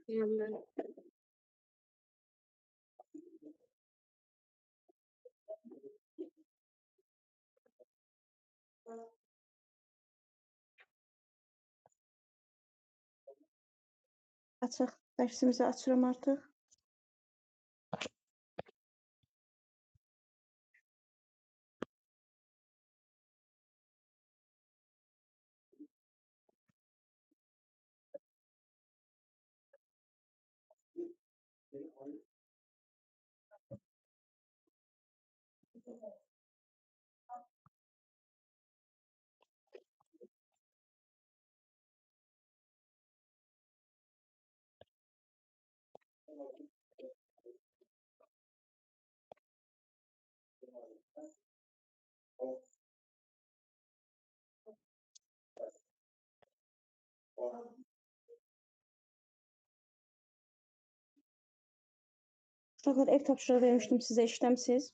Yani Açıq. Dərsimizi açıram artıq. Uşaqlar, ev tapşırığı vermişdim sizə, işləmsiz.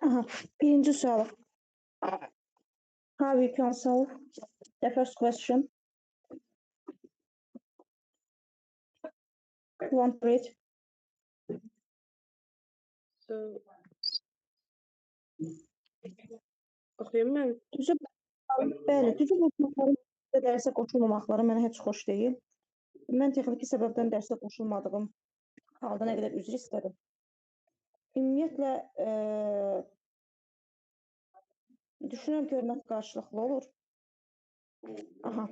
Aha, birinci sual. How we can solve the first question? You want to read? so oxuyum mən. Bəli, düzü qoşulmaqların dərsə qoşulmamaqları mənə heç xoş deyil. Mən texniki səbəbdən dərsə qoşulmadığım halda nə qədər üzr istədim. Ümumiyyətlə, düşünürəm ki, hörmət qarşılıqlı olur. Aha.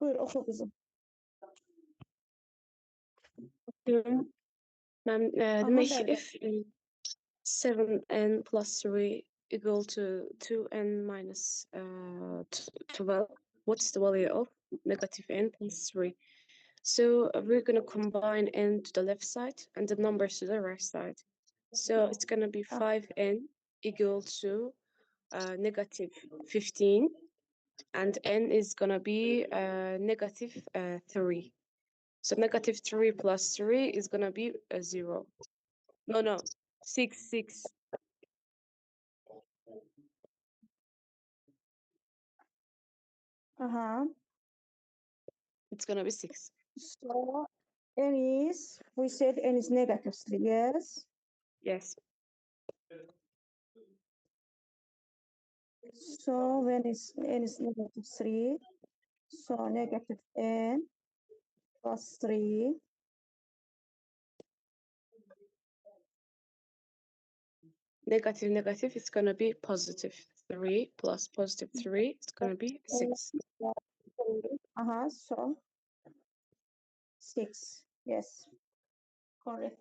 Buyur, oxu qızım. Oxuyum. Mən demək bəli. if 7n plus 3 equal to 2n minus 12, what's the value of negative n plus 3? So we're going to combine n to the left side and the numbers to the right side. So it's going to be 5n equal to negative 15, and n is going to be negative 3. So negative 3 plus 3 is going to be 0. No, 6. It's going to be 6. So, n is, we said n is negative 3, yes? Yes. So, when n is negative 3, so negative n plus 3. Negative, it's going to be positive 3 plus positive 3, it's going to be 6. So 6, yes, correct.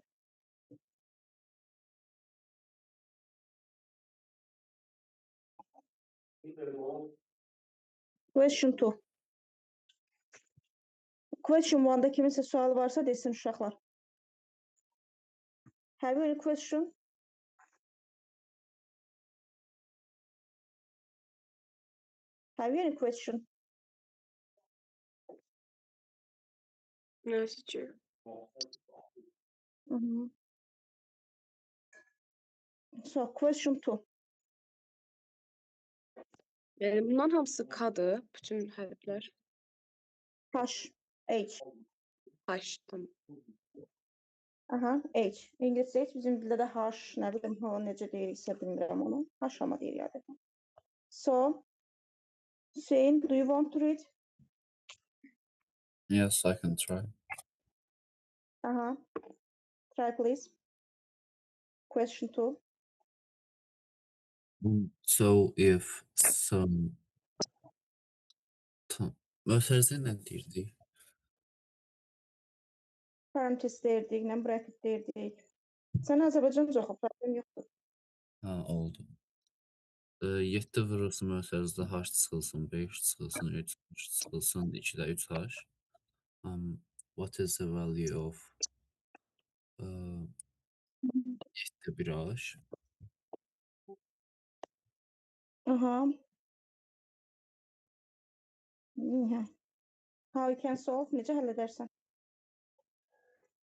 Question 2. Question 1-da kiminsə sualı varsa desin uşaqlar. Have you any question? Have you any question? No, teacher. So, question 2. Yani bunların hamısı K'dır, bütün hərflər. H, H. H, tamam. Aha, H. İngiliscə H, bizim dildə də H, nə bilim, necə deyiriksə bilmirəm onu. H ama deyir adətən. So, Hüseyin, do you want to read? Yes, I can try. Try please. Question 2. So if some mötərizə nə deyirdik? Parantez deyirdik, nə bracket deyirdik. Sən Azərbaycanca oxu, problem yoxdur. Ha, oldu. 7 vurulsun mötərizədə h çıxılsın, 5 çıxılsın, 3 çıxılsın, 2-də 3h. What is the value of 7-də 1h? How you can solve? Necə həll edərsən?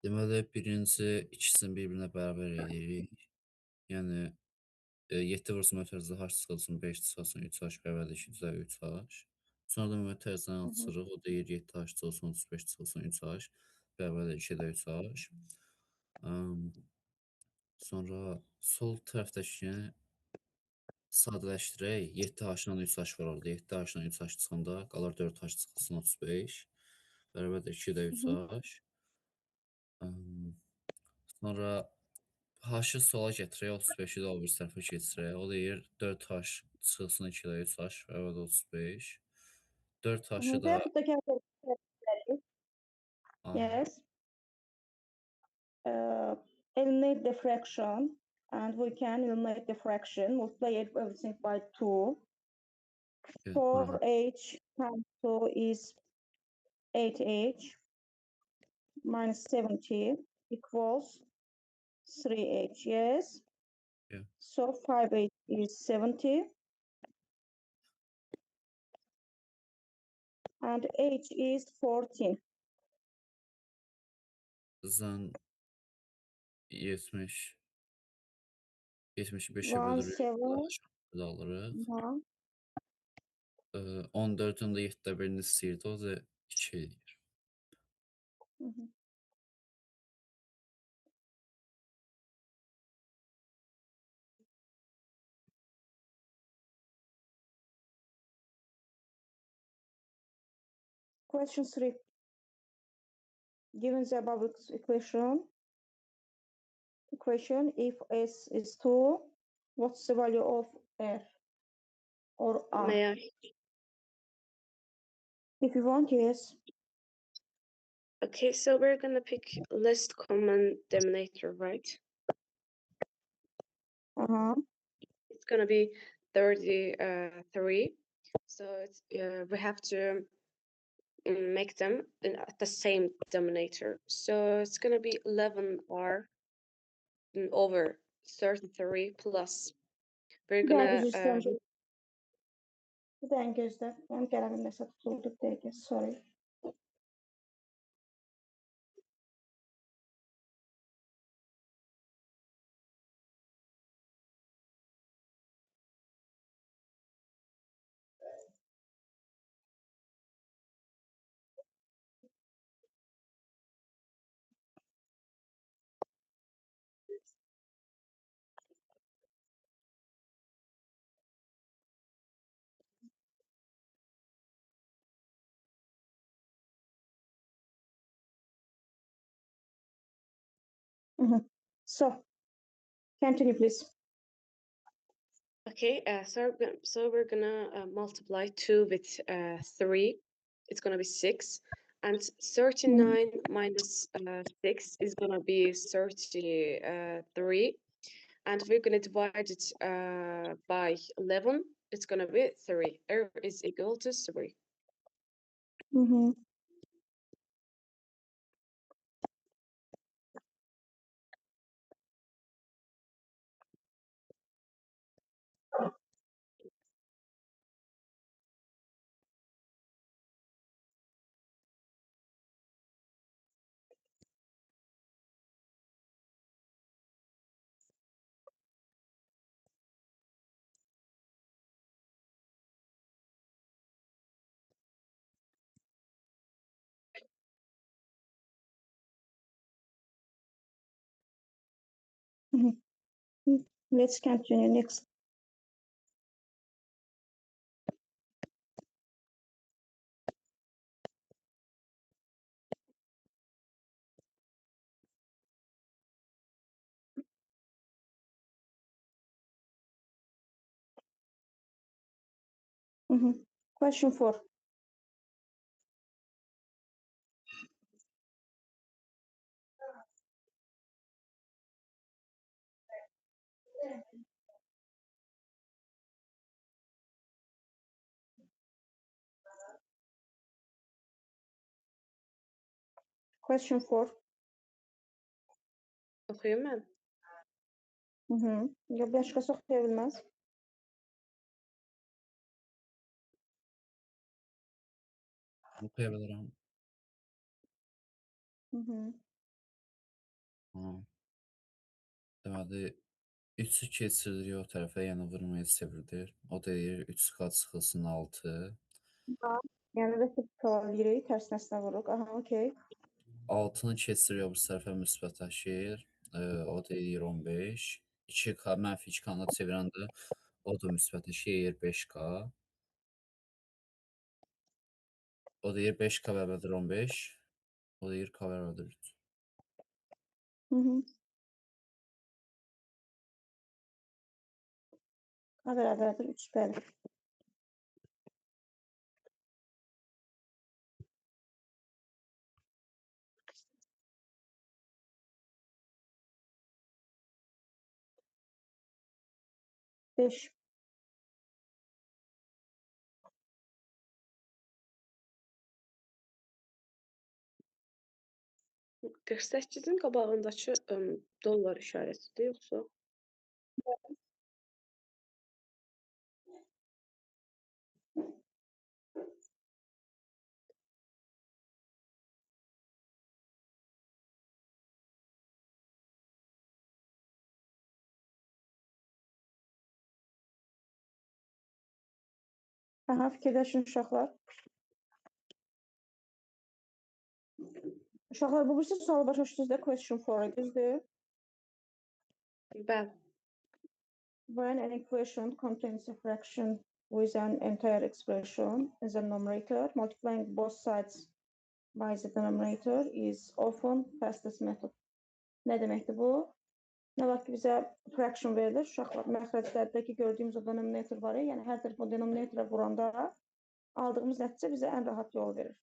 Deməli, birinci ikisini bir-birinə bərabər edirik. Yəni, 7 vurulsun mötərizədə h çıxılsın, 5 çıxılsın, 3h bərabərdir 2-də 3h. Sonra da mötərizəni açırıq, o deyir 7h çıxılsın, 35 çıxılsın, 3h bərabərdir 2-də 3h. Sonra sol tərəfdəkini sadələşdirək. 7h-dan 3h var orada. 7h-dan 3h çıxanda qalır 4h çıxılsın 35. Bərabərdir 2-də 3h. Sonra h-ı sola gətirək, 35-i də o bir tərəfə keçirək. O deyir 4h çıxılsın 2-də 3h bərabərdir 35. 4h-ı da... Yaxud da gəl. Yes. Eliminate the fraction. And we can eliminate the fraction. Multiply everything by 2. 4h times 2 is 8h minus 70 equals 3h, yes? Yeah. So 5h is 70. And h is 14. Zan 70. 75'e 1, bölürük. 7. Alırıq. 7. 14-ün də 7-də 1-ni istəyirdi, o da 2 edir. Question 3. Given the above equation, if S is 2, what's the value of R or A? May I? If you want, yes. Okay, so we're gonna pick least common denominator, right? It's gonna be 33. So it's, we have to make them at the same denominator. So it's gonna be 11r over 33 plus. We're gonna Bir dəqiqə gözlə. Mənim qələmim nəsə tutuldu, bir dəqiqə, sorry. So, continue, please. Okay, so we're gonna multiply 2 with 3. It's gonna be 6. And 39 minus 6 is gonna be 33. And we're gonna divide it by 11. it's gonna be 3. R is equal to 3. Mhm. Mhm. Let's continue next. Question 4. Question 4. Oxuyum mən. Ya başqası oxuya bilməz. Oxuya bilirəm. Deməli, 3-ü keçirilir o tərəfə, yəni vurmaya çevrilir. O deyir 3 çıxılsın 6. Yəni resiprocal eləyirik, tərsinəsinə vururuq. Aha, okey. 6-nı keçiriyor bu tərəfə müsbətləşir. O deyir 15. 2K mənfi 2K-na çevirəndə o da müsbətləşir 5K. O deyir 5K bərabərdir 15. O deyir K bərabərdir 3. K bərabərdir 3, bəli. Beş. Hı, 48-in qabağındakı dollar işarətidir yoxsa? Aha, fikirləşin uşaqlar. Uşaqlar, bu birisi sualı başa düşdünüz də, question 4, düzdür? Bəli. When an equation contains a fraction with an entire expression as a numerator, multiplying both sides by the denominator is often fastest method. Nə deməkdir bu? Nə vaxt ki, bizə fraction verilir, uşaqlar, məxrəclərdəki gördüyümüz o denominator var ya, yəni hər tərəf o denominatora vuranda aldığımız nəticə bizə ən rahat yol verir.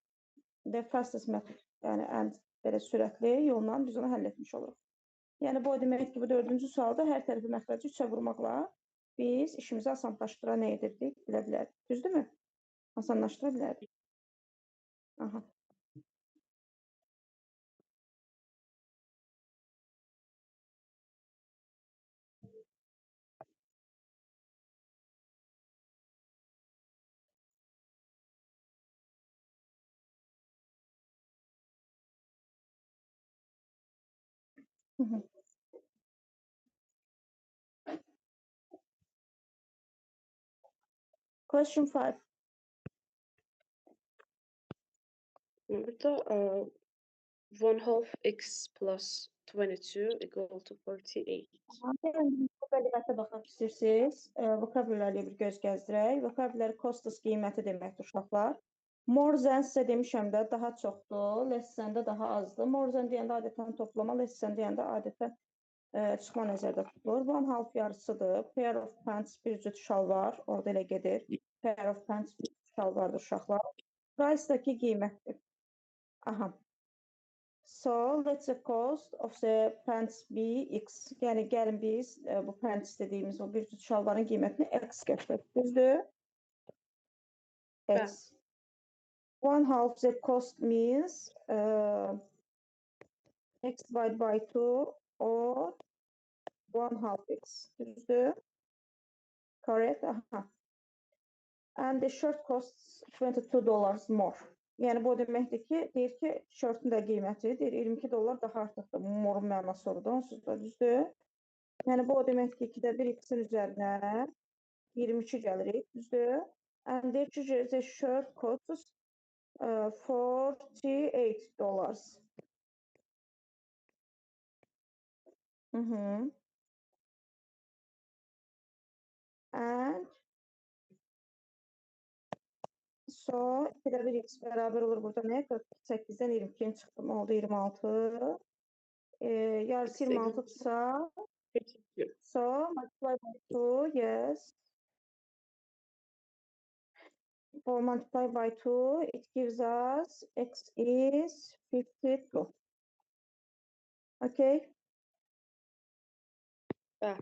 The fastest method, yəni ən belə sürətli yolla biz onu həll etmiş oluruq. Yəni bu o demək ki, bu 4-cü sualda hər tərəfi məxrəci 3-ə vurmaqla biz işimizi asanlaşdıra nə edirdik, bilə bilərdik. Düzdürmü? Asanlaşdıra bilərdik. Aha. Question 5. Burada 1/2 x plus 22 equal to 48. Vocabulary-ətə baxmaq istəyirsiniz. Vocabulary-lə bir göz gəzdirək. Vocabulary costas qiyməti deməkdir uşaqlar. More than sizə demişəm də daha çoxdur, less than də daha azdır. More than deyəndə adətən toplama, less than deyəndə adətən çıxma nəzərdə tutulur. 1/2 yarısıdır. Pair of pants bir cüt şalvar, orada elə gedir. Pair of pants bir cüt şalvardır uşaqlar. Price-dakı qiymətdir. Aha. So let the cost of the pants be x. Yani gəlin biz bu pants dediğimiz o bir cüt şalvarın qiymətini x gətirək. Düzdür? X. 1/2 the cost means x divided by 2 or 1/2 x. Düzdür? Correct? Aha. And the shirt costs $22 more. Yəni bu deməkdir ki, deyir ki, şortun da qiyməti deyir $22 daha artıqdır. Morun mənası orada, onsuz da düzdür. Yəni bu deməkdir ki, 2-də 1 x-in üzərinə 22 gəlirik, düzdür. And deyir ki, the shirt costs $48. And so 2-də 1 x bərabər olur burada nə? 48-dən 22-yə çıxdım, oldu 26. Yarısı 26-dırsa, so multiply by 2, yes. For multiply by 2, it gives us x is 52. Okay? Yeah.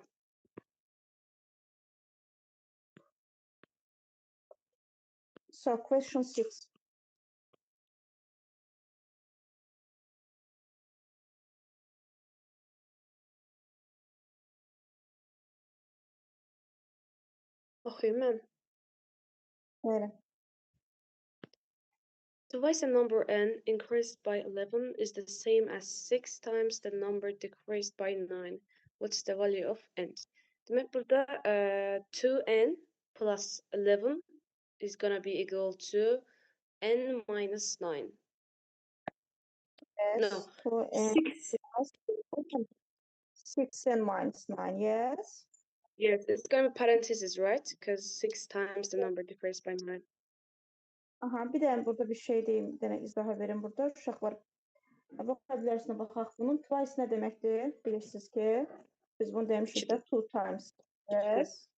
So question 6. Oxuyum mən. Böyle. Twice the number n increased by 11 is the same as 6 times the number decreased by 9. What's the value of n? Demek burada 2n plus 11 is gonna be equal to n minus 9. Yes. No, 2n 6. 6n minus 9, yes. Yes, it's gonna be parentheses, right? Because 6 times the number decreased by 9. Aha, bir de burada bir şey deyim, bir dənə izah verin burada. Uşaqlar, vokabülərisinə baxaq bunun. Twice nə deməkdir? Bilirsiniz ki, biz bunu demişik də 2 times. Yes.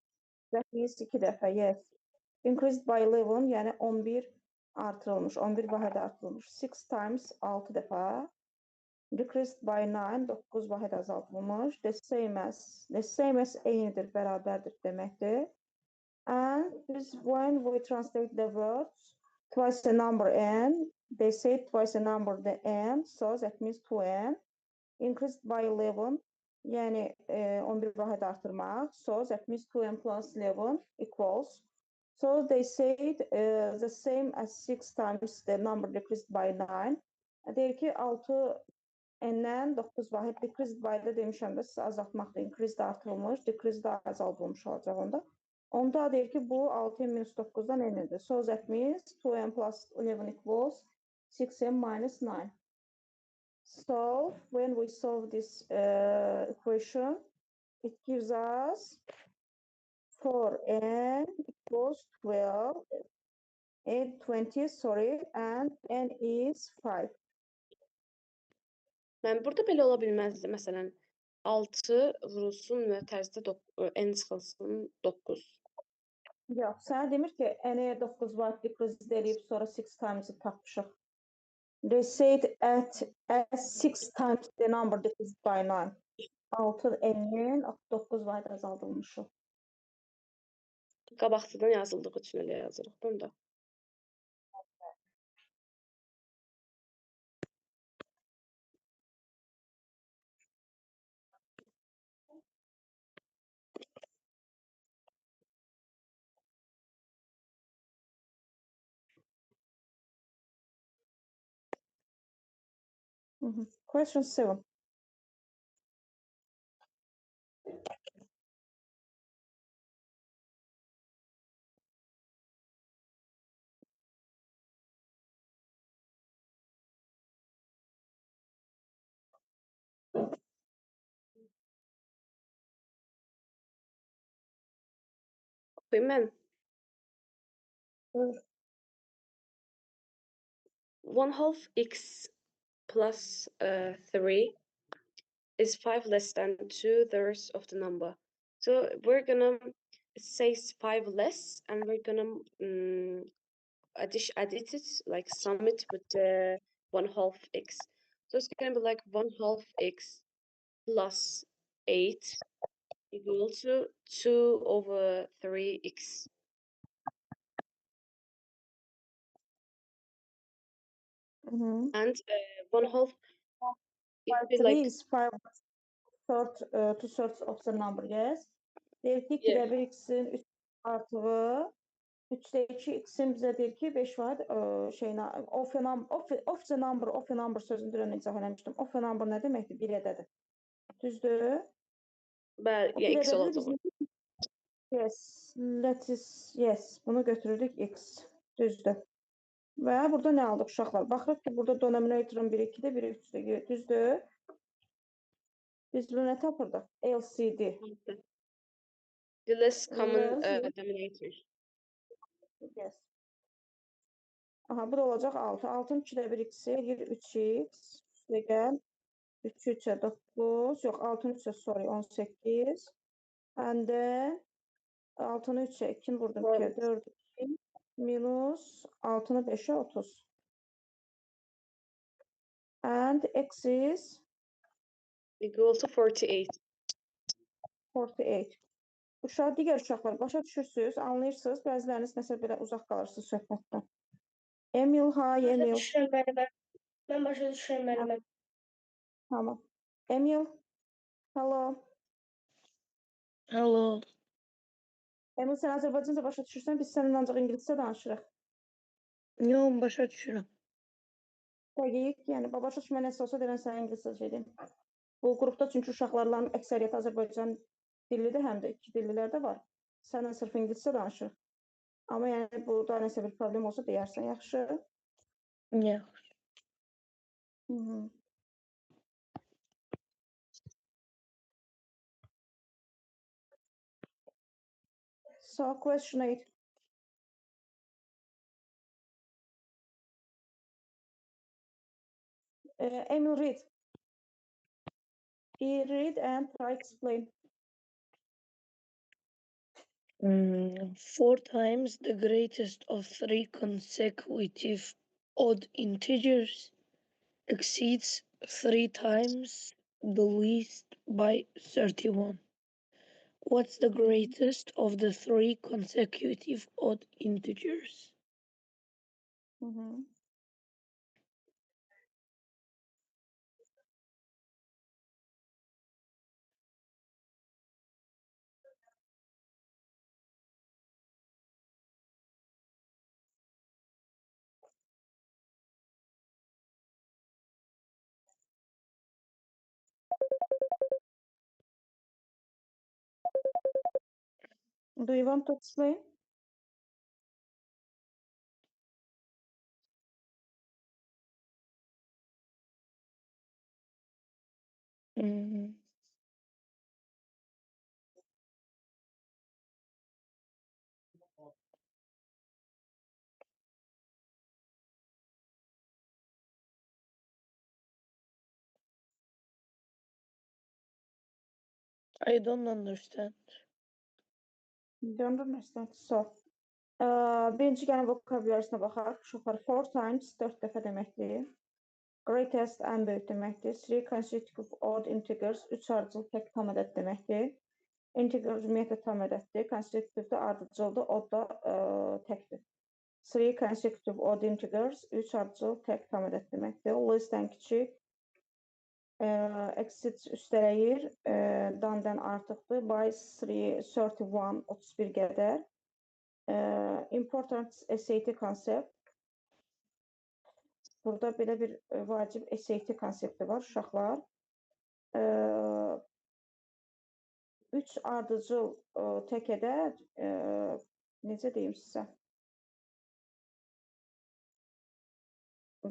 That means 2 dəfə, yes. Increased by 11, yəni 11 artırılmış, 11 vahədə artırılmış. 6 times 6 dəfə. Decreased by 9, 9 vahədə azaldılmış. The same as eynidir, bərabərdir deməkdir. And this when we translate the words, twice the number n, they say twice the number the n, so that means 2n. Increased by 11, yəni 11 vahədə artırmaq, so that means 2n plus 11 equals. So they said the same as 6 times the number decreased by 9. Deyir ki, 6 n-dən 9 vahid decreased by-da demişəm də sizə azaltmaqda increased artırılmış, decreased da azaldılmış olacaq onda. Onda deyir ki, bu 6n minus 9-dan n-dir. So that means 2n plus 11 equals 6n minus 9. So when we solve this equation, it gives us 4n equals 12, 20, sorry, and n is 5. Mən burada belə ola bilməzdi. Məsələn, 6 vurulsun və tərzdə n çıxılsın 9. Yox, sənə demir ki, n-ə 9 var, decrease edib, sonra 6 times tapmışıq. They said as 6 times the number decreased by 9. 6 n-nin 9 var azaldılmışıq. Qabaqcadan yazıldığı üçün elə yazırıq bunda. Question 7. Women. 1/2 x plus 3 is 5 less than 2/3 of the number. So we're gonna say 5 less, and we're gonna add it, like sum it with the 1/2 x. So it's going to be like 1/2 x plus 8 equal to 2/3 x. Mhm. And 1/2 it be 3 like is 5 2/3 of the number, yes. Deyir ki, yeah. 2'də 1 x-in 3 artığı 3'də 2 x-in bizə deyir ki, 5 var şeyinə, of the number sözünü dünən izah eləmişdim. Of a number nə deməkdir? Bir ədədir. Düzdür? But O yeah, bir x ədədir olacaq. bizim. Yes, bunu götürürük x. Düzdür. Və burada nə aldıq uşaqlar? Baxırıq ki, burada denominatorun biri 2-də, biri 3-də. Düzdür? Biz bunu nə tapırdıq? LCD. The less common Less. denominator. Yes. Aha, bu da olacaq 6. 6'nın 2'də 1 x-i 3x. Üstə gəl. 3 3'ə 9. Yox, 6'nın 3'ə sorry 18. And then 6'nı 3'ə 2'ni vurdum 2'yə 4 2. Minus 6'nı 5'ə 30. And x is Equal to 48. 48. Uşaq, digər uşaqlar başa düşürsünüz, anlayırsınız. Bəziləriniz nəsə belə uzaq qalırsınız söhbətdən. Emil, hi Emil. Başa düşürəm müəllimə. Mən başa düşürəm müəllimə. Tamam. Emil, hello. Hello. Emil, sən Azərbaycanca başa düşürsən, biz səninlə ancaq ingiliscə danışırıq. Yox, başa düşürəm. Dəqiq, yəni başa düşmə nəsə olsa deyirəm sənə ingiliscə dedim. Bu qrupda çünki uşaqlarla əksəriyyəti Azərbaycan dillidir, həm də iki dillilər də var. Sənlə sırf ingiliscə danışırıq. Amma yəni burada nəsə bir problem olsa deyərsən, yaxşı? Yaxşı. So, question 8. Emil, read. Read and try explain. 4 times the greatest of 3 consecutive odd integers exceeds 3 times the least by 31. What's the greatest of the 3 consecutive odd integers? Do you want to explain? I don't understand. You don't understand. So, birinci gəlin vokabularyasına baxaq. Uşaqlar 4 times 4 dəfə deməkdir. Greatest ən böyük deməkdir. 3 consecutive odd integers 3 ardıcıl tək tam ədəd deməkdir. Integer ümumiyyətlə tam ədəddir. Consecutive də ardıcıldır, odd da təkdir. 3 consecutive odd integers 3 ardıcıl tək tam ədəd deməkdir. Less-dən kiçik. Exceeds üstələyir, dan artıqdır. By 31 qədər. Important SAT konsept. Burada belə bir vacib SAT konsepti var, uşaqlar. 3 ardıcıl tək ədəd, necə deyim sizə?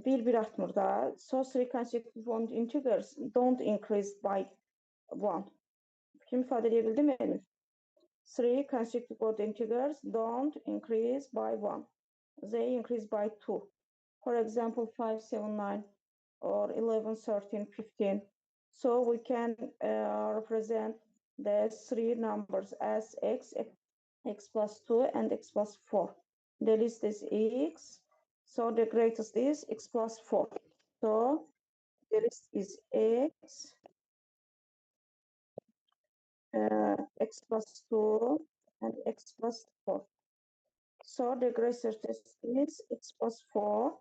Bir artmır da. So, 3 consecutive odd integers don't increase by 1. Fikrimi ifadə edə bildim mi? 3 consecutive odd integers don't increase by 1. They increase by 2. For example, 5, 7, 9, or 11, 13, 15. So we can represent the 3 numbers as x plus 2, and x plus 4. The least is x, so the greatest is x plus 4. So the list is x, x plus 2, and x plus 4. So the greatest is x plus 4.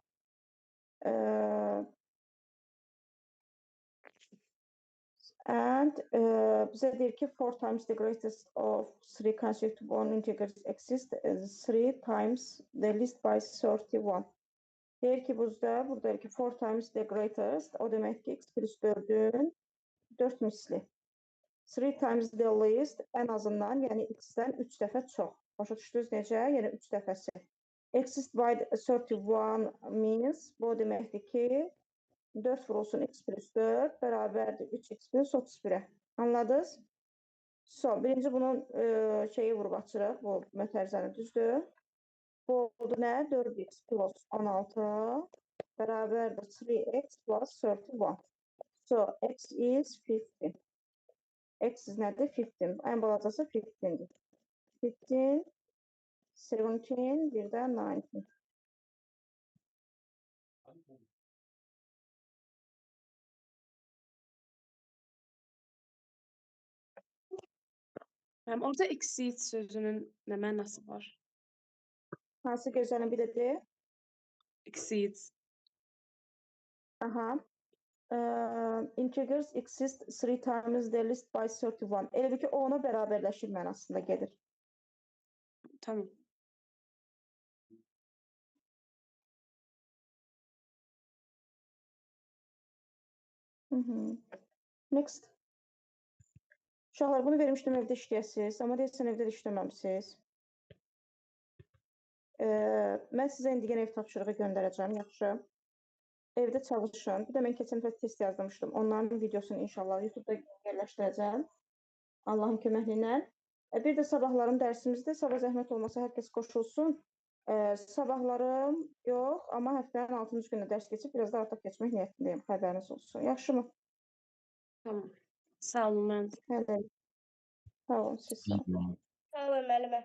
And bize deyir ki 4 times the greatest of 3 consecutive one integers exist is 3 times the least by 31. Deyir ki burada ki 4 times the greatest, o demək ki x plus 4'ün 4 misli. 3 times the least en azından, yəni x-dən 3 dəfə çox. Başa düşdünüz necə? Yəni 3 dəfəsi. Exist by 31 means, bu deməkdir ki 4 vurulsun x plus 4 bərabərdir 3x plus 31'e. Anladınız? So, birinci bunun şeyi vurub açırıq, bu mötərizəni düzdür. Bu oldu nə? 4x plus 16 bərabərdir 3x plus 31. So, x is 50. X nədir? 15. Ən balacası 15'dir. 15, 17, bir də 19. Orada exceed sözünün nə mənası var? Hansı gözəlin bir dedi? Exceed. Aha. Integers exist 3 times the list by 31. Elə bir ki, o ona bərabərləşir mənasında gedir. Tamam. Next. Uşaqlar, bunu vermişdim evdə işləyəsiniz, amma deyəsən evdə də işləməmişsiniz. Mən sizə indi yenə ev tapşırığı göndərəcəm, yaxşı. Evdə çalışın. Bir də mən keçən dəfə test yazmışdım. Onların videosunu inşallah YouTube-da yerləşdirəcəm. Allahın köməkliyi ilə. Bir də sabahlarım dərsimizdə, sabah zəhmət olmasa hər kəs qoşulsun. Sabahlarım yox, amma həftənin 6-cı günü dərs keçib, biraz da artıq keçmək niyyətindəyim, xəbəriniz olsun. Yaxşı mı? Tamam. Sağ olun, mən. Hələ. Sağ olun, siz sağ olun. Sağ olun müəllimə.